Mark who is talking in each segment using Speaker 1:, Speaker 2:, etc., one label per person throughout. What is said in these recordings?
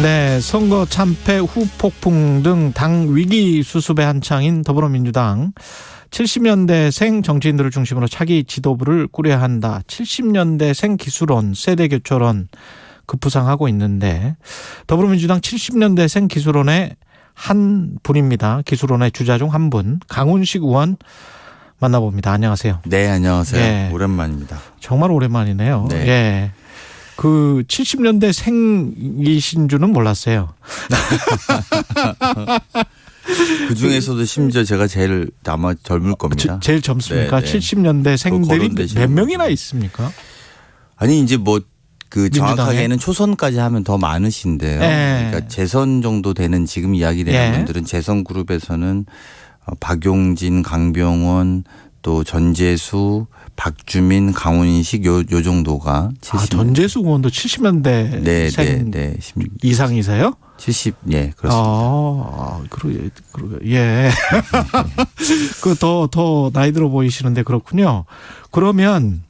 Speaker 1: 네, 선거 참패 후폭풍 등 당 위기 수습에 한창인 더불어민주당 70년대생 정치인들을 중심으로 차기 지도부를 꾸려야 한다. 70년대생 기수론, 세대교체론 급부상하고 있는데 더불어민주당 70년대생 기수론의 한 분입니다. 기수론의 주자 중 한 분, 강훈식 의원 만나봅니다. 안녕하세요.
Speaker 2: 네, 안녕하세요.
Speaker 1: 네.
Speaker 2: 오랜만입니다.
Speaker 1: 정말 오랜만이네요.
Speaker 2: 네.
Speaker 1: 예. 그 70년대 생이신 줄은 몰랐어요.
Speaker 2: 그 중에서도 심지어 제가 제일 아마 젊을 겁니다.
Speaker 1: 제일 젊습니까?
Speaker 2: 네, 네.
Speaker 1: 70년대 생들이 몇 명이나 있습니까?
Speaker 2: 아니 이제 뭐 그
Speaker 1: 민주당에?
Speaker 2: 정확하게는 초선까지 하면 더 많으신데요.
Speaker 1: 네.
Speaker 2: 그러니까 재선 정도 되는 지금 이야기되는
Speaker 1: 네.
Speaker 2: 분들은 재선 그룹에서는 박용진, 강병원, 또 전재수, 박주민, 강훈식 요 정도가 70.
Speaker 1: 전재수 의원도 70년대
Speaker 2: 네,
Speaker 1: 생
Speaker 2: 네.
Speaker 1: 이상이세요?
Speaker 2: 70, 예, 그렇습니다.
Speaker 1: 예. 그 더 나이 들어 보이시는데 그렇군요. 그러면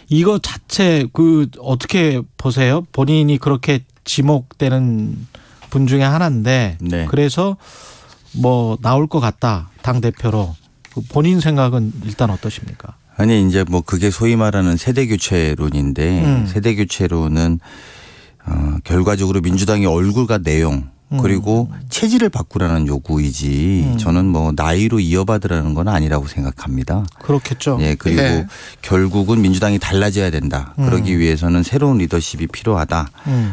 Speaker 1: 이거 자체 그 어떻게 보세요? 본인이 그렇게 지목되는 분 중에 하나인데
Speaker 2: 네.
Speaker 1: 그래서 뭐 나올 것 같다 당 대표로 본인 생각은 일단 어떠십니까?
Speaker 2: 아니 이제 뭐 그게 소위 말하는 세대 교체론인데 세대 교체론은 결과적으로 민주당의 얼굴과 내용 그리고 체질을 바꾸라는 요구이지 저는 뭐 나이로 이어받으라는 건 아니라고 생각합니다.
Speaker 1: 그렇겠죠.
Speaker 2: 예, 그리고
Speaker 1: 예.
Speaker 2: 결국은 민주당이 달라져야 된다. 그러기 위해서는 새로운 리더십이 필요하다.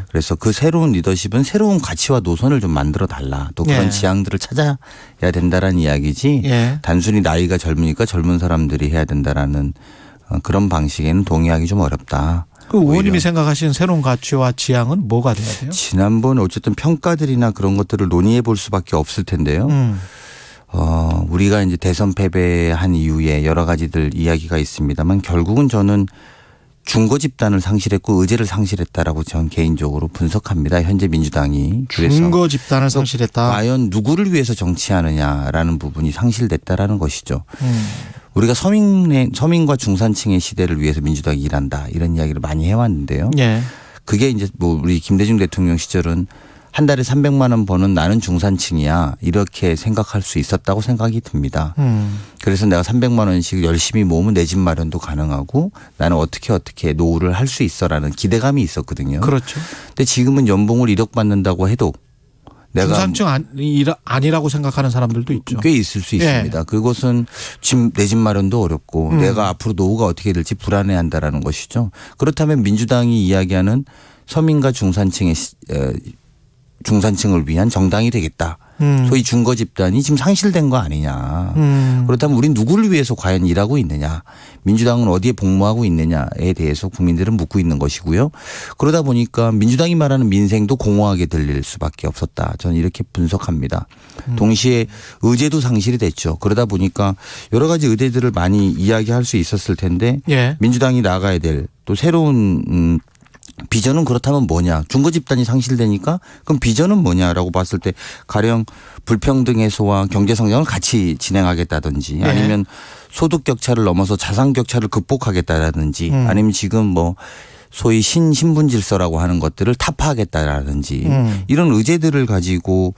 Speaker 2: 그래서 그 새로운 리더십은 새로운 가치와 노선을 좀 만들어 달라. 또 그런
Speaker 1: 예.
Speaker 2: 지향들을 찾아야 된다라는 이야기지.
Speaker 1: 예.
Speaker 2: 단순히 나이가 젊으니까 젊은 사람들이 해야 된다라는 그런 방식에는 동의하기 좀 어렵다.
Speaker 1: 그 의원님이 생각하시는 새로운 가치와 지향은 뭐가 돼야 돼요?
Speaker 2: 지난번에 어쨌든 평가들이나 그런 것들을 논의해 볼 수밖에 없을 텐데요. 우리가 이제 대선 패배한 이후에 여러 가지들 이야기가 있습니다만 결국은 저는 중거 집단을 상실했고 의제를 상실했다라고 저는 개인적으로 분석합니다. 현재 민주당이. 그래서
Speaker 1: 중거 집단을 상실했다.
Speaker 2: 과연 누구를 위해서 정치하느냐라는 부분이 상실됐다라는 것이죠. 우리가 서민과 중산층의 시대를 위해서 민주당이 일한다 이런 이야기를 많이 해왔는데요.
Speaker 1: 예.
Speaker 2: 그게 이제 뭐 우리 김대중 대통령 시절은 한 달에 300만 원 버는 나는 중산층이야 이렇게 생각할 수 있었다고 생각이 듭니다. 그래서 내가 300만 원씩 열심히 모으면 내 집 마련도 가능하고 나는 어떻게 노후를 할 수 있어라는 기대감이 있었거든요.
Speaker 1: 그렇죠.
Speaker 2: 근데 지금은 연봉을 1억 받는다고 해도 내가
Speaker 1: 중산층 아니라고 생각하는 사람들도 있죠.
Speaker 2: 꽤 있을 수 있습니다.
Speaker 1: 예.
Speaker 2: 그것은 내 집 마련도 어렵고 내가 앞으로 노후가 어떻게 될지 불안해한다라는 것이죠. 그렇다면 민주당이 이야기하는 서민과 중산층을 위한 정당이 되겠다. 소위 중거 집단이 지금 상실된 거 아니냐. 그렇다면 우린 누구를 위해서 과연 일하고 있느냐. 민주당은 어디에 복무하고 있느냐에 대해서 국민들은 묻고 있는 것이고요. 그러다 보니까 민주당이 말하는 민생도 공허하게 들릴 수밖에 없었다. 저는 이렇게 분석합니다. 동시에 의제도 상실이 됐죠. 그러다 보니까 여러 가지 의제들을 많이 이야기할 수 있었을 텐데
Speaker 1: 예.
Speaker 2: 민주당이 나가야 될 또 새로운 비전은 그렇다면 뭐냐. 중거 집단이 상실되니까 그럼 비전은 뭐냐라고 봤을 때 가령 불평등 해소와 경제 성장을 같이 진행하겠다든지
Speaker 1: 네.
Speaker 2: 아니면 소득 격차를 넘어서 자산 격차를 극복하겠다라든지 아니면 지금 뭐 소위 신분 질서라고 하는 것들을 타파하겠다라든지 이런 의제들을 가지고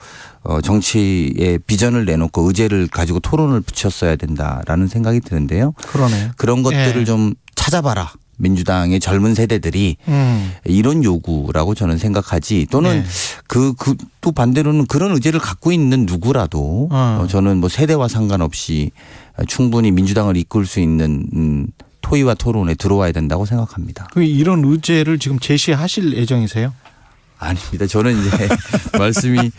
Speaker 2: 정치의 비전을 내놓고 의제를 가지고 토론을 붙였어야 된다라는 생각이 드는데요.
Speaker 1: 그러네요.
Speaker 2: 그런 것들을
Speaker 1: 예.
Speaker 2: 좀 찾아봐라. 민주당의 젊은 세대들이 이런 요구라고 저는 생각하지 또는
Speaker 1: 네.
Speaker 2: 또 반대로는 그런 의제를 갖고 있는 누구라도 저는 뭐 세대와 상관없이 충분히 민주당을 이끌 수 있는 토의와 토론에 들어와야 된다고 생각합니다.
Speaker 1: 이런 의제를 지금 제시하실 예정이세요?
Speaker 2: 아닙니다. 저는 이제 말씀이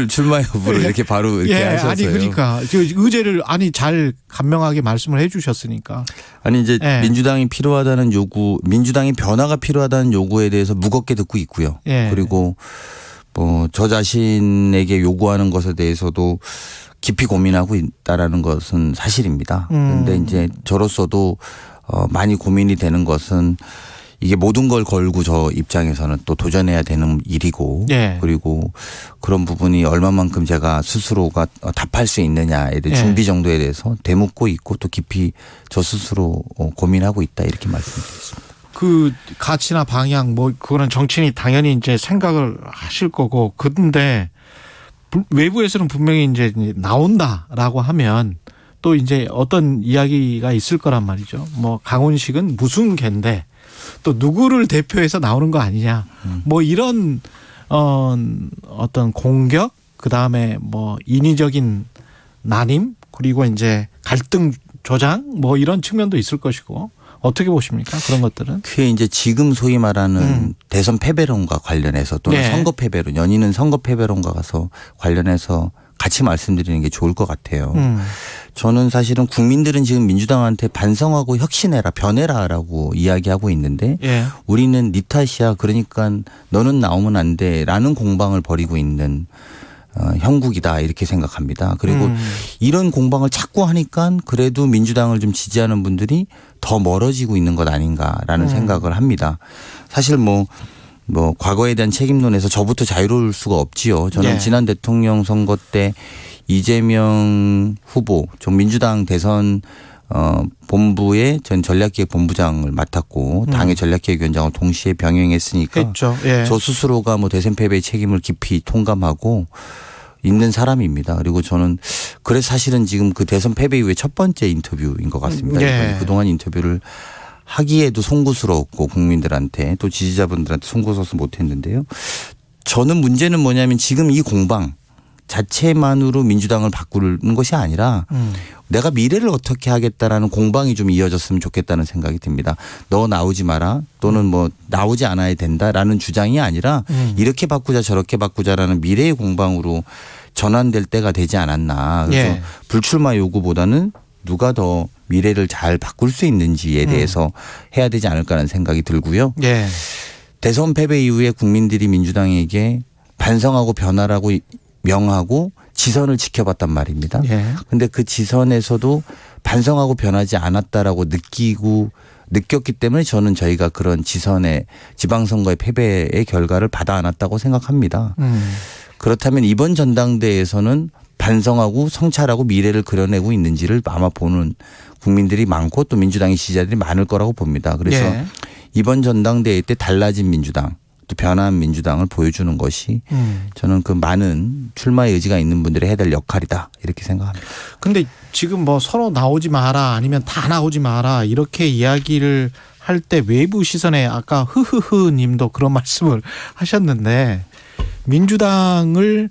Speaker 2: 출마 여부를 이렇게 바로 이렇게 하셔서요.
Speaker 1: 아니 그러니까 의제를 잘 간명하게 말씀을 해 주셨으니까.
Speaker 2: 아니 이제 민주당이 필요하다는 요구, 민주당의 변화가 필요하다는 요구에 대해서 무겁게 듣고 있고요. 그리고 뭐 저 자신에게 요구하는 것에 대해서도 깊이 고민하고 있다라는 것은 사실입니다. 그런데 이제 저로서도 많이 고민이 되는 것은 이게 모든 걸 걸고 저 입장에서는 또 도전해야 되는 일이고 그리고 그런 부분이 얼마만큼 제가 스스로가 답할 수 있느냐에 대한 준비 정도에 대해서 되묻고 있고 또 깊이 저 스스로 고민하고 있다 이렇게 말씀드리겠습니다.
Speaker 1: 그 가치나 방향 뭐 그거는 정치인이 당연히 이제 생각을 하실 거고 근데 외부에서는 분명히 이제 나온다라고 하면 또 이제 어떤 이야기가 있을 거란 말이죠. 뭐 강훈식은 무슨 개인데 또 누구를 대표해서 나오는 거 아니냐. 뭐 이런 어떤 공격 그다음에 뭐 인위적인 난임 그리고 이제 갈등 조장 뭐 이런 측면도 있을 것이고 어떻게 보십니까? 그런 것들은.
Speaker 2: 그게 이제 지금 소위 말하는 대선 패배론과 관련해서 또는
Speaker 1: 네.
Speaker 2: 선거 패배론, 연인은 선거 패배론과 가서 관련해서 같이 말씀드리는 게 좋을 것 같아요. 저는 사실은 국민들은 지금 민주당한테 반성하고 혁신해라, 변해라라고 이야기하고 있는데
Speaker 1: 예.
Speaker 2: 우리는 네 탓이야. 그러니까 너는 나오면 안 돼라는 공방을 벌이고 있는 형국이다 이렇게 생각합니다. 그리고 이런 공방을 자꾸 하니까 그래도 민주당을 좀 지지하는 분들이 더 멀어지고 있는 것 아닌가라는 생각을 합니다. 사실 뭐 과거에 대한 책임론에서 저부터 자유로울 수가 없지요. 저는
Speaker 1: 네.
Speaker 2: 지난 대통령 선거 때 이재명 후보, 전 민주당 대선 본부의 전 전략기획본부장을 맡았고 당의 전략기획위원장을 동시에 병행했으니까
Speaker 1: 했죠. 예.
Speaker 2: 저 스스로가 뭐 대선 패배의 책임을 깊이 통감하고 있는 사람입니다. 그리고 저는 그래서 사실은 지금 그 대선 패배 이후에 첫 번째 인터뷰인 것 같습니다.
Speaker 1: 예.
Speaker 2: 그동안 인터뷰를 하기에도 송구스러웠고 국민들한테 또 지지자분들한테 송구스러워서 못했는데요. 저는 문제는 뭐냐면 지금 이 공방 자체만으로 민주당을 바꾸는 것이 아니라 내가 미래를 어떻게 하겠다라는 공방이 좀 이어졌으면 좋겠다는 생각이 듭니다. 너 나오지 마라 또는 뭐 나오지 않아야 된다라는 주장이 아니라 이렇게 바꾸자 저렇게 바꾸자라는 미래의 공방으로 전환될 때가 되지 않았나. 그래서
Speaker 1: 예.
Speaker 2: 불출마 요구보다는 누가 더 미래를 잘 바꿀 수 있는지에 대해서 해야 되지 않을까라는 생각이 들고요.
Speaker 1: 예.
Speaker 2: 대선 패배 이후에 국민들이 민주당에게 반성하고 변화라고 명하고 지선을 지켜봤단 말입니다. 그런데 그 지선에서도 반성하고 변하지 않았다라고 느꼈기 때문에 저는 저희가 그런 지선의 지방선거의 패배의 결과를 받아 안았다고 생각합니다. 그렇다면 이번 전당대회에서는 반성하고 성찰하고 미래를 그려내고 있는지를 아마 보는 국민들이 많고 또 민주당의 지지자들이 많을 거라고 봅니다. 그래서
Speaker 1: 예.
Speaker 2: 이번 전당대회 때 달라진 민주당 또 변화한 민주당을 보여주는 것이 저는 그 많은 출마의 의지가 있는 분들이 해야 될 역할이다 이렇게 생각합니다.
Speaker 1: 근데 지금 뭐 서로 나오지 마라 아니면 다 나오지 마라 이렇게 이야기를 할 때 외부 시선에 아까 흐흐흐 님도 그런 말씀을 하셨는데 민주당을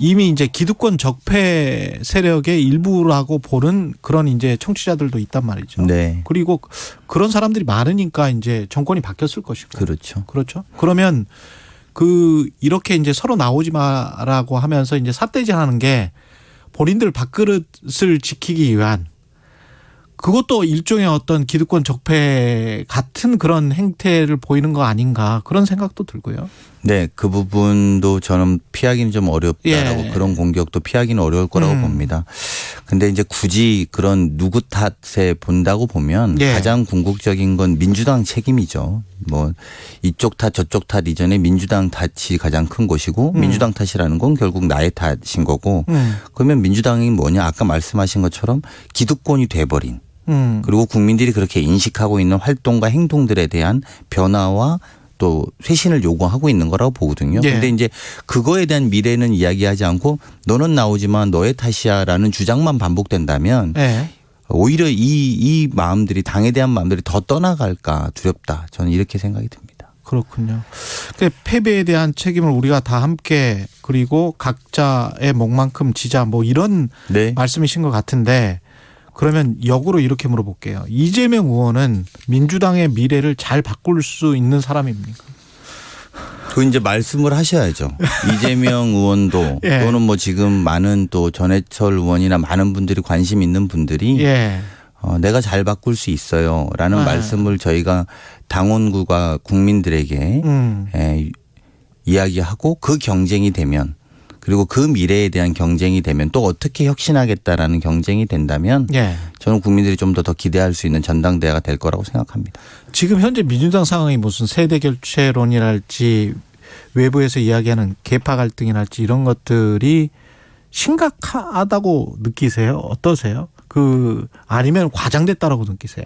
Speaker 1: 이미 이제 기득권 적폐 세력의 일부라고 보는 그런 이제 청취자들도 있단 말이죠.
Speaker 2: 네.
Speaker 1: 그리고 그런 사람들이 많으니까 이제 정권이 바뀌었을 것이고.
Speaker 2: 그렇죠.
Speaker 1: 그렇죠. 그러면 이렇게 이제 서로 나오지 마라고 하면서 이제 삿대질하는 게 본인들 밥그릇을 지키기 위한 그것도 일종의 어떤 기득권 적폐 같은 그런 행태를 보이는 거 아닌가 그런 생각도 들고요.
Speaker 2: 네, 그 부분도 저는 피하기는 좀 어렵다라고
Speaker 1: 예.
Speaker 2: 그런 공격도 피하기는 어려울 거라고 봅니다. 근데 이제 굳이 그런 누구 탓에 본다고 보면
Speaker 1: 예.
Speaker 2: 가장 궁극적인 건 민주당 책임이죠. 뭐 이쪽 탓 저쪽 탓 이전에 민주당 탓이 가장 큰 것이고 민주당 탓이라는 건 결국 나의 탓인 거고 그러면 민주당이 뭐냐 아까 말씀하신 것처럼 기득권이 돼버린 그리고 국민들이 그렇게 인식하고 있는 활동과 행동들에 대한 변화와 또 쇄신을 요구하고 있는 거라고 보거든요.
Speaker 1: 네.
Speaker 2: 그런데 이제 그거에 대한 미래는 이야기하지 않고 너는 나오지만 너의 탓이야라는 주장만 반복된다면
Speaker 1: 네.
Speaker 2: 오히려 이 마음들이 당에 대한 마음들이 더 떠나갈까 두렵다. 저는 이렇게 생각이 듭니다.
Speaker 1: 그렇군요. 그 패배에 대한 책임을 우리가 다 함께 그리고 각자의 몫만큼 지자 뭐 이런
Speaker 2: 네.
Speaker 1: 말씀이신 것 같은데 그러면 역으로 이렇게 물어볼게요. 이재명 의원은 민주당의 미래를 잘 바꿀 수 있는 사람입니까?
Speaker 2: 그 이제 말씀을 하셔야죠. 이재명 의원도
Speaker 1: 예.
Speaker 2: 또는 뭐 지금 많은 또 전해철 의원이나 많은 분들이 관심 있는 분들이
Speaker 1: 예.
Speaker 2: 내가 잘 바꿀 수 있어요라는 말씀을 저희가 당원구가 국민들에게 이야기하고 그 경쟁이 되면 그리고 그 미래에 대한 경쟁이 되면 또 어떻게 혁신하겠다라는 경쟁이 된다면
Speaker 1: 예.
Speaker 2: 저는 국민들이 좀 더 기대할 수 있는 전당대회가 될 거라고 생각합니다.
Speaker 1: 지금 현재 민주당 상황이 무슨 세대 교체론이랄지 외부에서 이야기하는 계파 갈등이랄지 이런 것들이 심각하다고 느끼세요? 어떠세요? 아니면 과장됐다라고 느끼세요?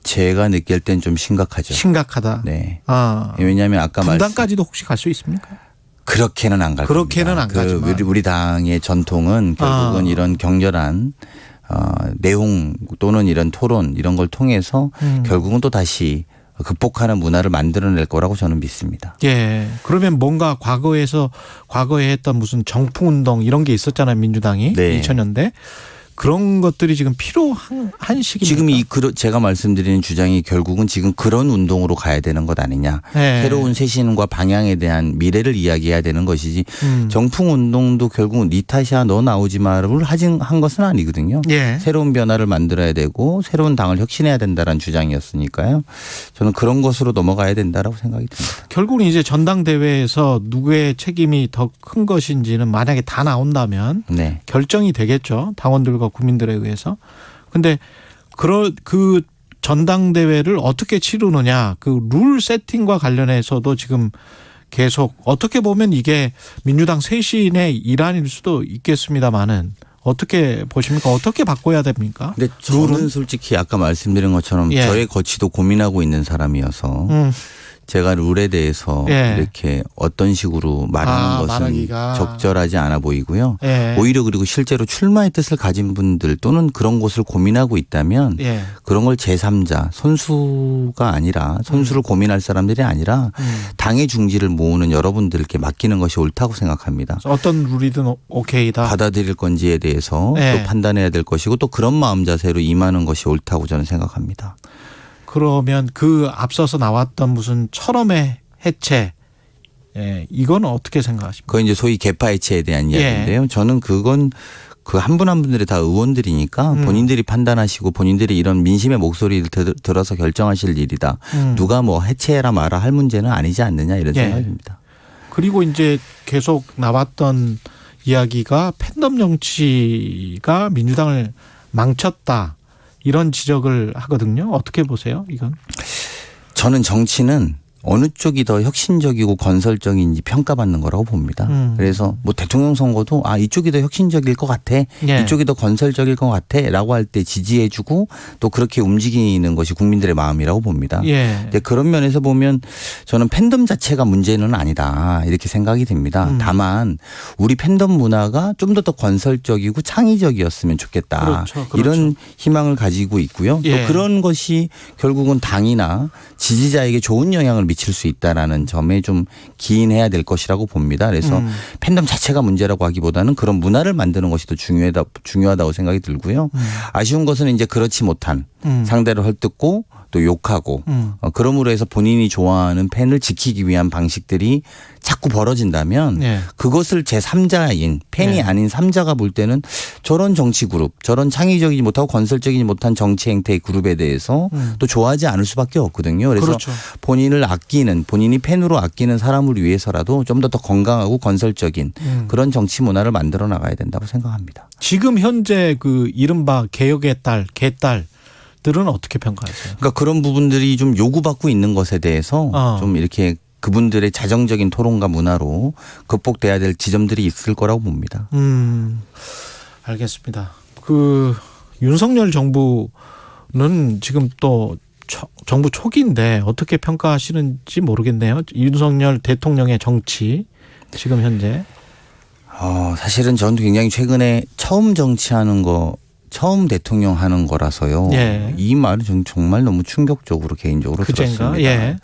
Speaker 2: 제가 느낄 땐 좀 심각하죠.
Speaker 1: 심각하다.
Speaker 2: 네.
Speaker 1: 아.
Speaker 2: 왜냐하면 아까
Speaker 1: 분당까지도 혹시 갈 수 있습니까?
Speaker 2: 그렇게는 안 갈 겁니다.
Speaker 1: 그렇게는 안 가지만.
Speaker 2: 우리 당의 전통은 결국은 이런 격렬한 내용 또는 이런 토론 이런 걸 통해서 결국은 또 다시 극복하는 문화를 만들어낼 거라고 저는 믿습니다.
Speaker 1: 예. 그러면 뭔가 과거에 했던 무슨 정풍운동 이런 게 있었잖아요. 민주당이.
Speaker 2: 네.
Speaker 1: 2000년대. 그런 것들이 지금 필요한 시기입니까?
Speaker 2: 지금 제가 말씀드리는 주장이 결국은 지금 그런 운동으로 가야 되는 것 아니냐.
Speaker 1: 네.
Speaker 2: 새로운 쇄신과 방향에 대한 미래를 이야기해야 되는 것이지 정풍 운동도 결국은 니 탓이야 너 나오지 마를 한 것은 아니거든요.
Speaker 1: 예.
Speaker 2: 새로운 변화를 만들어야 되고 새로운 당을 혁신해야 된다는 주장이었으니까요. 저는 그런 것으로 넘어가야 된다라고 생각이 듭니다.
Speaker 1: 결국은 이제 전당대회에서 누구의 책임이 더 큰 것인지는 만약에 다 나온다면
Speaker 2: 네.
Speaker 1: 결정이 되겠죠. 당원들과 국민들에 의해서. 근데 그 전당대회를 어떻게 치르느냐 그 룰 세팅과 관련해서도 지금 계속 어떻게 보면 이게 민주당 쇄신의 일환일 수도 있겠습니다만은 어떻게 보십니까? 어떻게 바꿔야 됩니까?
Speaker 2: 근데 저는 솔직히 아까 말씀드린 것처럼
Speaker 1: 예.
Speaker 2: 저의 거취도 고민하고 있는 사람이어서 제가 룰에 대해서
Speaker 1: 예.
Speaker 2: 이렇게 어떤 식으로 말하는 것은
Speaker 1: 말하기가.
Speaker 2: 적절하지 않아 보이고요.
Speaker 1: 예.
Speaker 2: 오히려 그리고 실제로 출마의 뜻을 가진 분들 또는 그런 것을 고민하고 있다면
Speaker 1: 예.
Speaker 2: 그런 걸 제3자 선수가 아니라 선수를 고민할 사람들이 아니라 당의 중지를 모으는 여러분들께 맡기는 것이 옳다고 생각합니다.
Speaker 1: 어떤 룰이든 오케이다.
Speaker 2: 받아들일 건지에 대해서
Speaker 1: 예.
Speaker 2: 또 판단해야 될 것이고 또 그런 마음 자세로 임하는 것이 옳다고 저는 생각합니다.
Speaker 1: 그러면 그 앞서서 나왔던 무슨 철험의 해체, 예, 이건 어떻게 생각하십니까?
Speaker 2: 그건 이제 소위 개파 해체에 대한
Speaker 1: 예.
Speaker 2: 이야기인데요. 저는 그건 그 한 분 한 분들이 다 의원들이니까 본인들이 판단하시고 본인들이 이런 민심의 목소리를 들어서 결정하실 일이다. 누가 뭐 해체해라 마라 할 문제는 아니지 않느냐 이런
Speaker 1: 예.
Speaker 2: 생각입니다.
Speaker 1: 그리고 이제 계속 나왔던 이야기가 팬덤 정치가 민주당을 망쳤다. 이런 지적을 하거든요. 어떻게 보세요, 이건?
Speaker 2: 저는 정치는 어느 쪽이 더 혁신적이고 건설적인지 평가받는 거라고 봅니다. 그래서 뭐 대통령 선거도 이쪽이 더 혁신적일 것 같아.
Speaker 1: 예.
Speaker 2: 이쪽이 더 건설적일 것 같아. 라고 할 때 지지해주고 또 그렇게 움직이는 것이 국민들의 마음이라고 봅니다.
Speaker 1: 예.
Speaker 2: 근데 그런 면에서 보면 저는 팬덤 자체가 문제는 아니다. 이렇게 생각이 듭니다. 다만 우리 팬덤 문화가 좀 더 건설적이고 창의적이었으면 좋겠다.
Speaker 1: 그렇죠.
Speaker 2: 이런 희망을 가지고 있고요.
Speaker 1: 예.
Speaker 2: 또 그런 것이 결국은 당이나 지지자에게 좋은 영향을 미칠 수 있다라는 점에 좀 기인해야 될 것이라고 봅니다. 그래서 팬덤 자체가 문제라고 하기보다는 그런 문화를 만드는 것이 더 중요하다고 생각이 들고요. 아쉬운 것은 이제 그렇지 못한 상대를 헐뜯고 또 욕하고 그러므로 해서 본인이 좋아하는 팬을 지키기 위한 방식들이 자꾸 벌어진다면
Speaker 1: 예.
Speaker 2: 그것을 제3자인 팬이
Speaker 1: 예.
Speaker 2: 아닌 3자가 볼 때는 저런 정치 그룹 저런 창의적이지 못하고 건설적이지 못한 정치 행태의 그룹에 대해서 또 좋아하지 않을 수밖에 없거든요. 그래서
Speaker 1: 그렇죠.
Speaker 2: 본인이 팬으로 아끼는 사람을 위해서라도 좀 더 건강하고 건설적인 그런 정치 문화를 만들어 나가야 된다고 생각합니다.
Speaker 1: 지금 현재 그 이른바 개혁의 딸, 개딸들은 어떻게 평가하세요?
Speaker 2: 그러니까 그런 부분들이 좀 요구받고 있는 것에 대해서 좀 이렇게 그분들의 자정적인 토론과 문화로 극복돼야 될 지점들이 있을 거라고 봅니다.
Speaker 1: 알겠습니다. 그 윤석열 정부는 지금 또 정부 초기인데 어떻게 평가하시는지 모르겠네요. 윤석열 대통령의 정치 지금 현재.
Speaker 2: 사실은 저는 굉장히 최근에 처음 정치하는 거 처음 대통령 하는 거라서요.
Speaker 1: 예.
Speaker 2: 이 말은 정말 너무 충격적으로 개인적으로
Speaker 1: 그젠가?
Speaker 2: 들었습니다.
Speaker 1: 예.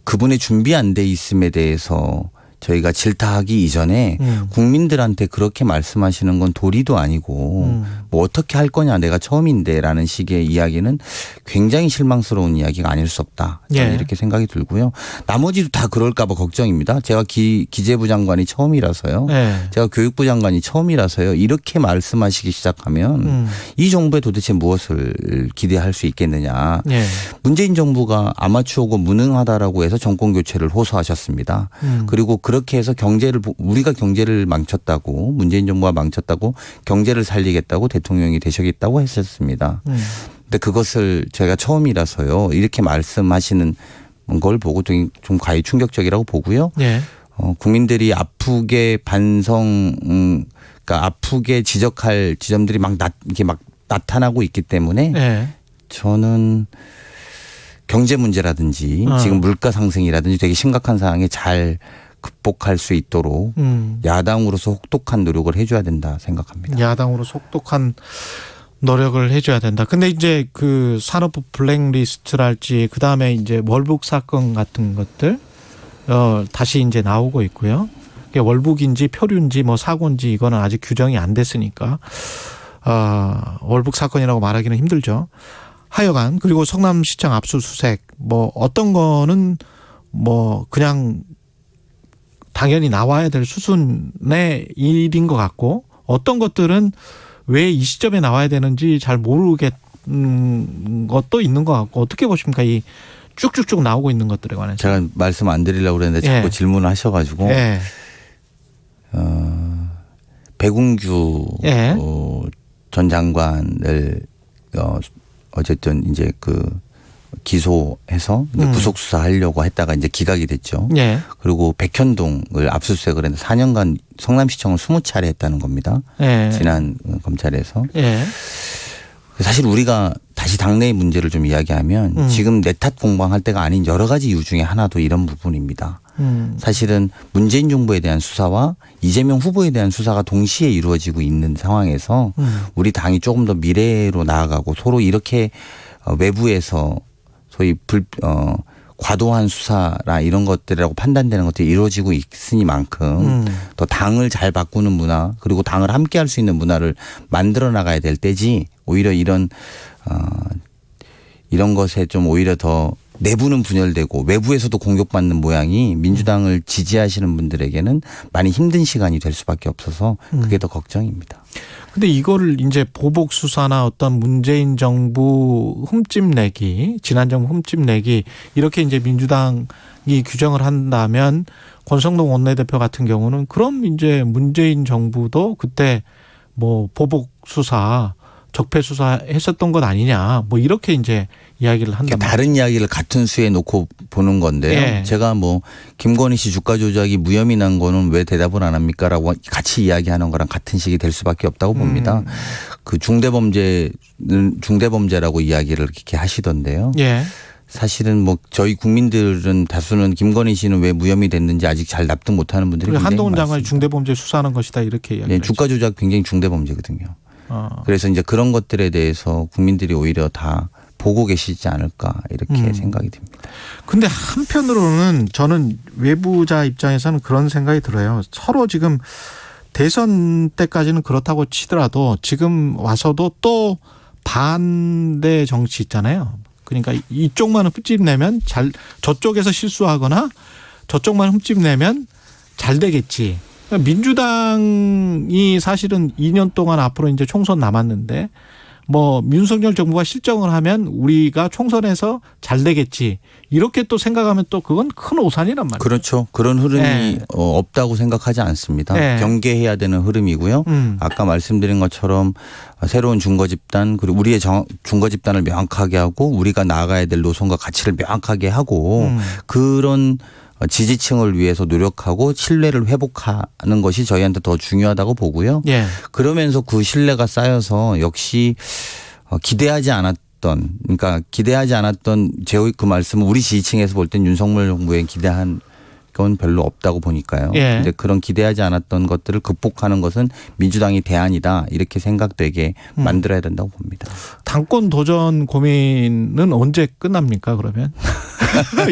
Speaker 2: 그분의 준비 안 돼 있음에 대해서 저희가 질타하기 이전에 국민들한테 그렇게 말씀하시는 건 도리도 아니고 뭐 어떻게 할 거냐 내가 처음인데라는 식의 이야기는 굉장히 실망스러운 이야기가 아닐 수 없다. 저는
Speaker 1: 예.
Speaker 2: 이렇게 생각이 들고요. 나머지도 다 그럴까 봐 걱정입니다. 제가 기재부 장관이 처음이라서요.
Speaker 1: 예.
Speaker 2: 제가 교육부 장관이 처음이라서요. 이렇게 말씀하시기 시작하면 이 정부에 도대체 무엇을 기대할 수 있겠느냐.
Speaker 1: 예.
Speaker 2: 문재인 정부가 아마추어고 무능하다라고 해서 정권 교체를 호소하셨습니다. 그리고 그렇게 해서 우리가 경제를 망쳤다고 문재인 정부가 망쳤다고 경제를 살리겠다고 대통령이 되시겠다고 했었습니다. 근데 그것을 제가 처음이라서요. 이렇게 말씀하시는 걸 보고 좀 과히 충격적이라고 보고요.
Speaker 1: 예.
Speaker 2: 국민들이 아프게 그러니까 아프게 지적할 지점들이 이렇게 막 나타나고 있기 때문에
Speaker 1: 예.
Speaker 2: 저는 경제 문제라든지 지금 물가 상승이라든지 되게 심각한 상황에 잘 극복할 수 있도록 야당으로서 혹독한 노력을 해줘야 된다 생각합니다.
Speaker 1: 야당으로서 혹독한 노력을 해줘야 된다. 근데 이제 그 산업부 블랙리스트랄지 그 다음에 이제 월북 사건 같은 것들 다시 이제 나오고 있고요. 월북인지 표류인지 뭐 사고인지 이거는 아직 규정이 안 됐으니까 월북 사건이라고 말하기는 힘들죠. 하여간 그리고 성남시청 압수수색 뭐 어떤 거는 뭐 그냥 당연히 나와야 될 수준의 일인 것 같고 어떤 것들은 왜 이 시점에 나와야 되는지 잘 모르겠는 것도 있는 것 같고 어떻게 보십니까? 이 쭉쭉쭉 나오고 있는 것들에 관해서.
Speaker 2: 제가 말씀 안 드리려고 그랬는데 자꾸 질문을 하셔가지고 백운규 전 장관을 어쨌든 이제 그 기소해서 구속 수사하려고 했다가 이제 기각이 됐죠. 그리고 백현동을 압수수색을 했는데 4년간 성남시청을 20차례 했다는 겁니다. 지난 검찰에서. 사실 우리가 다시 당내의 문제를 좀 이야기하면 지금 내 탓 공방할 때가 아닌 여러 가지 이유 중에 하나도 이런 부분입니다. 사실은 문재인 정부에 대한 수사와 이재명 후보에 대한 수사가 동시에 이루어지고 있는 상황에서 우리 당이 조금 더 미래로 나아가고 서로 이렇게 외부에서 소위 과도한 수사라 이런 것들이라고 판단되는 것들이 이루어지고 있으니만큼 더 당을 잘 바꾸는 문화 그리고 당을 함께 할 수 있는 문화를 만들어 나가야 될 때지 오히려 이런 것에 좀 오히려 더 내부는 분열되고 외부에서도 공격받는 모양이 민주당을 지지하시는 분들에게는 많이 힘든 시간이 될 수밖에 없어서 그게 더 걱정입니다.
Speaker 1: 근데 이거를 이제 보복 수사나 어떤 문재인 정부 흠집 내기, 지난 정부 흠집 내기 이렇게 이제 민주당이 규정을 한다면 권성동 원내대표 같은 경우는 그럼 이제 문재인 정부도 그때 뭐 보복 수사, 적폐 수사 했었던 것 아니냐 뭐 이렇게 이제 이야기를 한다.
Speaker 2: 다른 이야기를 같은 수에 놓고 보는 건데요. 제가 뭐 김건희 씨 주가 조작이 무혐의 난 거는 왜 대답을 안 합니까라고 같이 이야기하는 거랑 같은 식이 될 수밖에 없다고 봅니다. 그 중대범죄는 중대범죄라고 이야기를 이렇게 하시던데요. 사실은 뭐 저희 국민들은 다수는 김건희 씨는 왜 무혐의 됐는지 아직 잘 납득 못하는 분들이 굉장히
Speaker 1: 한동훈
Speaker 2: 많습니다.
Speaker 1: 장관이 중대범죄 수사하는 것이다 이렇게 이야기했죠.
Speaker 2: 주가 조작 굉장히 중대범죄거든요. 그래서 이제 그런 것들에 대해서 국민들이 오히려 다 보고 계시지 않을까 이렇게 생각이 듭니다.
Speaker 1: 근데 한편으로는 저는 외부자 입장에서는 그런 생각이 들어요. 서로 지금 대선 때까지는 그렇다고 치더라도 지금 와서도 또 반대 정치 있잖아요. 그러니까 이쪽만 흠집 내면 저쪽에서 실수하거나 저쪽만 흠집 내면 잘 되겠지. 민주당이 사실은 2년 동안 앞으로 이제 총선 남았는데 뭐 윤석열 정부가 실정을 하면 우리가 총선에서 잘 되겠지 이렇게 또 생각하면 또 그건 큰 오산이란 말이에요.
Speaker 2: 그렇죠. 그런 흐름이 없다고 생각하지 않습니다. 경계해야 되는 흐름이고요. 아까 말씀드린 것처럼 새로운 중거 집단 그리고 우리의 중거 집단을 명확하게 하고 우리가 나아가야 될 노선과 가치를 명확하게 하고 그런 지지층을 위해서 노력하고 신뢰를 회복하는 것이 저희한테 더 중요하다고 보고요. 그러면서 그 신뢰가 쌓여서 역시 기대하지 않았던 제의 그 말씀은 우리 지지층에서 볼 땐 윤석열 정부에 기대한 건 별로 없다고 보니까요. 근데 그런 기대하지 않았던 것들을 극복하는 것은 민주당이 대안이다 이렇게 생각되게 만들어야 된다고 봅니다.
Speaker 1: 당권 도전 고민은 언제 끝납니까 그러면?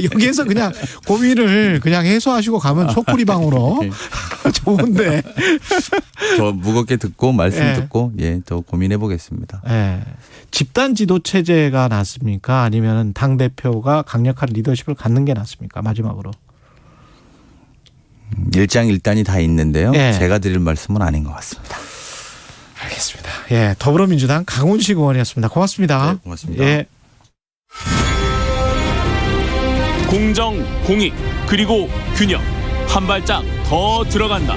Speaker 1: 여기에서 그냥 고민을 그냥 해소하시고 가면 소쿠리방으로 좋은데.
Speaker 2: 더 무겁게 듣고 말씀 듣고 더 고민해 보겠습니다.
Speaker 1: 집단 지도 체제가 낫습니까? 아니면 당 대표가 강력한 리더십을 갖는 게 낫습니까? 마지막으로.
Speaker 2: 일장일단이 다 있는데요. 제가 드릴 말씀은 아닌 것 같습니다.
Speaker 1: 알겠습니다. 더불어민주당 강훈식 의원이었습니다. 고맙습니다.
Speaker 2: 고맙습니다.
Speaker 3: 공정, 공익, 그리고 균형. 한 발짝 더 들어간다.